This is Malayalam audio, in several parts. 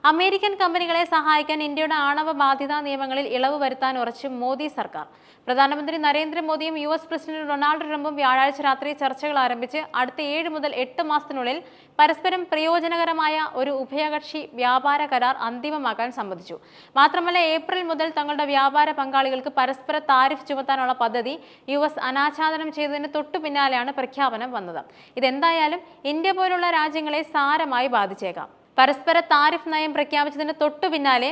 അമേരിക്കൻ കമ്പനികളെ സഹായിക്കാൻ ഇന്ത്യയുടെ ആണവ ബാധ്യതാ നിയമങ്ങളിൽ ഇളവ് വരുത്താൻ ഉറച്ചു മോദി സർക്കാർ. പ്രധാനമന്ത്രി നരേന്ദ്രമോദിയും US പ്രസിഡന്റ് ഡൊണാൾഡ് ട്രംപും വ്യാഴാഴ്ച രാത്രി ചർച്ചകൾ ആരംഭിച്ച് അടുത്ത 7 മുതൽ 8 മാസത്തിനുള്ളിൽ പരസ്പരം പ്രയോജനകരമായ ഒരു ഉഭയകക്ഷി വ്യാപാര കരാർ അന്തിമമാക്കാൻ സമ്മതിച്ചു. മാത്രമല്ല, ഏപ്രിൽ മുതൽ തങ്ങളുടെ വ്യാപാര പങ്കാളികൾക്ക് പരസ്പര താരിഫ് ചുമത്താനുള്ള പദ്ധതി US അനാച്ഛാദനം ചെയ്തതിന് തൊട്ടു പിന്നാലെയാണ് പ്രഖ്യാപനം വന്നത്. ഇതെന്തായാലും ഇന്ത്യ പോലുള്ള രാജ്യങ്ങളെ സാരമായി ബാധിച്ചേക്കാം. പരസ്പര താരിഫ് നയം പ്രഖ്യാപിച്ചതിന് തൊട്ടു പിന്നാലെ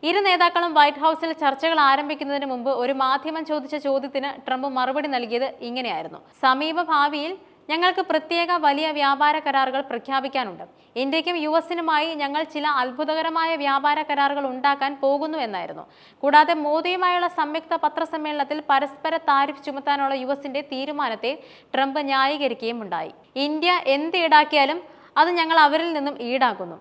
ഇരു നേതാക്കളും വൈറ്റ് ഹൗസിൽ ചർച്ചകൾ ആരംഭിക്കുന്നതിന് മുമ്പ് ഒരു മാധ്യമം ചോദിച്ച ചോദ്യത്തിന് ട്രംപ് മറുപടി നൽകിയത് ഇങ്ങനെയായിരുന്നു: സമീപ ഭാവിയിൽ ഞങ്ങൾക്ക് പ്രത്യേക വലിയ വ്യാപാര കരാറുകൾ പ്രഖ്യാപിക്കാനുണ്ട്. ഇന്ത്യക്കും US-നുമായി ഞങ്ങൾ ചില അത്ഭുതകരമായ വ്യാപാര കരാറുകൾ ഉണ്ടാക്കാൻ പോകുന്നു എന്നായിരുന്നു. കൂടാതെ മോദിയുമായുള്ള സംയുക്ത പത്രസമ്മേളനത്തിൽ പരസ്പര താരിഫ് ചുമത്താനുള്ള US-ന്റെ തീരുമാനത്തെ ട്രംപ് ന്യായീകരിക്കുകയും ഉണ്ടായി. ഇന്ത്യ എന്ത് ഈടാക്കിയാലും അത് ഞങ്ങൾ അവരിൽ നിന്നും ഈടാക്കുന്നു.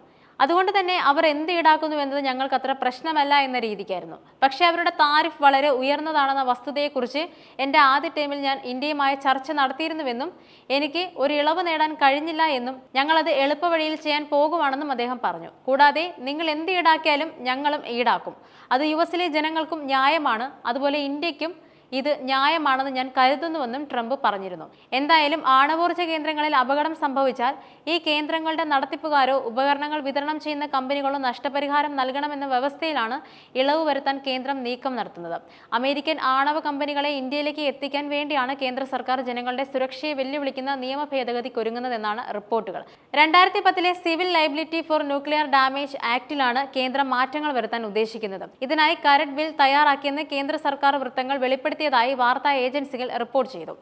അതുകൊണ്ട് തന്നെ അവർ എന്ത് ഈടാക്കുന്നു എന്നത് ഞങ്ങൾക്ക് അത്ര പ്രശ്നമല്ല എന്ന രീതിക്കായിരുന്നു. പക്ഷേ അവരുടെ താരിഫ് വളരെ ഉയർന്നതാണെന്ന വസ്തുതയെക്കുറിച്ച് എൻ്റെ ആദ്യ ടൈമിൽ ഞാൻ ഇന്ത്യയുമായി ചർച്ച നടത്തിയിരുന്നുവെന്നും എനിക്ക് ഒരു ഇളവ് നേടാൻ കഴിഞ്ഞില്ല എന്നും ഞങ്ങളത് എളുപ്പവഴിയിൽ ചെയ്യാൻ പോകുവാണെന്നും അദ്ദേഹം പറഞ്ഞു. കൂടാതെ നിങ്ങൾ എന്ത് ഈടാക്കിയാലും ഞങ്ങളും ഈടാക്കും. അത് US-ലെ ജനങ്ങൾക്കും ന്യായമാണ്. അതുപോലെ ഇന്ത്യക്കും ഇത് ന്യായമാണെന്ന് ഞാൻ കരുതുന്നുവെന്നും ട്രംപ് പറഞ്ഞിരുന്നു. എന്തായാലും ആണവോർജ്ജ കേന്ദ്രങ്ങളിൽ അപകടം സംഭവിച്ചാൽ ഈ കേന്ദ്രങ്ങളുടെ നടത്തിപ്പുകാരോ ഉപകരണങ്ങൾ വിതരണം ചെയ്യുന്ന കമ്പനികളോ നഷ്ടപരിഹാരം നൽകണമെന്ന വ്യവസ്ഥയിലാണ് ഇളവ് വരുത്താൻ കേന്ദ്രം നീക്കം നടത്തുന്നത്. അമേരിക്കൻ ആണവ കമ്പനികളെ ഇന്ത്യയിലേക്ക് എത്തിക്കാൻ വേണ്ടിയാണ് കേന്ദ്ര സർക്കാർ ജനങ്ങളുടെ സുരക്ഷയെ വെല്ലുവിളിക്കുന്ന നിയമ ഭേദഗതിക്കൊരുങ്ങുന്നതെന്നാണ് റിപ്പോർട്ടുകൾ. 2010-ലെ civil liability for nuclear damage ആക്ടിലാണ് കേന്ദ്രം മാറ്റങ്ങൾ വരുത്താൻ ഉദ്ദേശിക്കുന്നത്. ഇതിനായി കരട് ബിൽ തയ്യാറാക്കിയെന്ന് കേന്ദ്ര സർക്കാർ വൃത്തങ്ങൾ വെളിപ്പെടുത്തിയതായി വാർത്താ ഏജൻസികൾ റിപ്പോർട്ട് ചെയ്തു.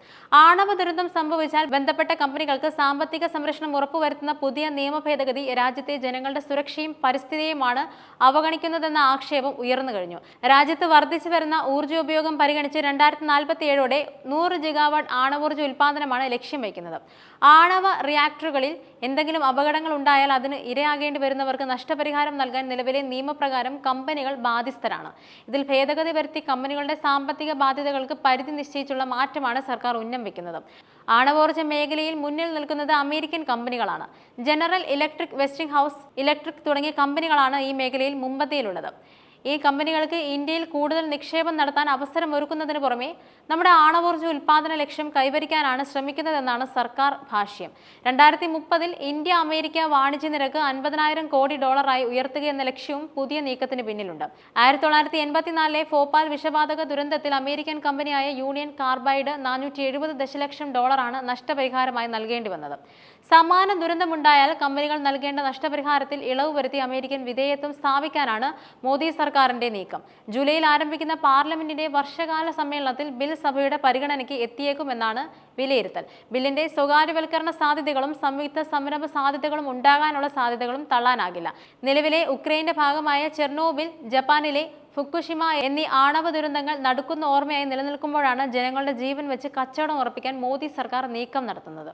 ആണവ ദുരന്തം സംഭവിച്ചാൽ ബന്ധപ്പെട്ട കമ്പനികൾക്ക് സാമ്പത്തിക സംരക്ഷണം ഉറപ്പുവരുത്തുന്ന പുതിയ നിയമ ഭേദഗതി രാജ്യത്തെ ജനങ്ങളുടെ സുരക്ഷയും പരിസ്ഥിതിയുമാണ് അവഗണിക്കുന്നതെന്ന ആക്ഷേപം ഉയർന്നു കഴിഞ്ഞു. രാജ്യത്ത് വർദ്ധിച്ചു വരുന്ന ഊർജ്ജോപയോഗം പരിഗണിച്ച് 2047ഓടെ 100 GW ആണവോർജ്ജ ഉൽപാദനമാണ് ലക്ഷ്യം വയ്ക്കുന്നത്. ആണവ റിയാക്ടറുകളിൽ എന്തെങ്കിലും അപകടങ്ങൾ ഉണ്ടായാൽ അതിന് ഇരയാകേണ്ടി വരുന്നവർക്ക് നഷ്ടപരിഹാരം നൽകാൻ നിലവിലെ നിയമപ്രകാരം കമ്പനികൾ ബാധ്യസ്ഥരാണ്. ഇതിൽ ഭേദഗതി വരുത്തി കമ്പനികളുടെ സാമ്പത്തിക ബാധ്യതകൾക്ക് പരിധി നിശ്ചയിച്ചുള്ള മാറ്റമാണ് സർക്കാർ ഉന്നം വെക്കുന്നത്. ആണവോർജ്ജ മേഖലയിൽ മുന്നിൽ നിൽക്കുന്നത് അമേരിക്കൻ കമ്പനികളാണ്. General electric, vesting house electric തുടങ്ങിയ കമ്പനികളാണ് ഈ മേഖലയിൽ മുമ്പന്തിയിലുള്ളത്. ഈ കമ്പനികൾക്ക് ഇന്ത്യയിൽ കൂടുതൽ നിക്ഷേപം നടത്താൻ അവസരമൊരുക്കുന്നതിന് പുറമെ നമ്മുടെ ആണവോർജ്ജ ഉൽപാദന ലക്ഷ്യം കൈവരിക്കാനാണ് ശ്രമിക്കുന്നതെന്നാണ് സർക്കാർ ഭാഷ്യം. 2030-ൽ ഇന്ത്യ അമേരിക്ക വാണിജ്യ നിരക്ക് $50,000 കോടി ഉയർത്തുകയെന്ന ലക്ഷ്യവും പുതിയ നീക്കത്തിന് പിന്നിലുണ്ട്. 1984-ലെ ഭോപ്പാൽ വിഷവാതക ദുരന്തത്തിൽ അമേരിക്കൻ കമ്പനിയായ യൂണിയൻ കാർബൈഡ് $470 ദശലക്ഷം നഷ്ടപരിഹാരമായി നൽകേണ്ടി വന്നത്. സമാന ദുരന്തമുണ്ടായാൽ കമ്പനികൾ നൽകേണ്ട നഷ്ടപരിഹാരത്തിൽ ഇളവ് വരുത്തി അമേരിക്കൻ വിധേയത്വം സ്ഥാപിക്കാനാണ് മോദി സർക്കാരിന്റെ നീക്കം. ജൂലൈയിൽ ആരംഭിക്കുന്ന പാർലമെന്റിന്റെ വർഷകാല സമ്മേളനത്തിൽ ബിൽ സഭയുടെ പരിഗണനയ്ക്ക് എത്തിയേക്കുമെന്നാണ് വിലയിരുത്തൽ. ബില്ലിന്റെ സ്വകാര്യവൽക്കരണ സാധ്യതകളും സംയുക്ത സംരംഭ സാധ്യതകളും ഉണ്ടാകാനുള്ള സാധ്യതകളും തള്ളാനാകില്ല. നിലവിലെ ഉക്രൈന്റെ ഭാഗമായ ചെർണോബിൽ, ജപ്പാനിലെ ഫുക്കുഷിമ എന്നീ ആണവ ദുരന്തങ്ങൾ നടുക്കുന്ന ഓർമ്മയായി നിലനിൽക്കുമ്പോഴാണ് ജനങ്ങളുടെ ജീവൻ വെച്ച് കച്ചവടം ഉറപ്പിക്കാൻ മോദി സർക്കാർ നീക്കം നടത്തുന്നത്.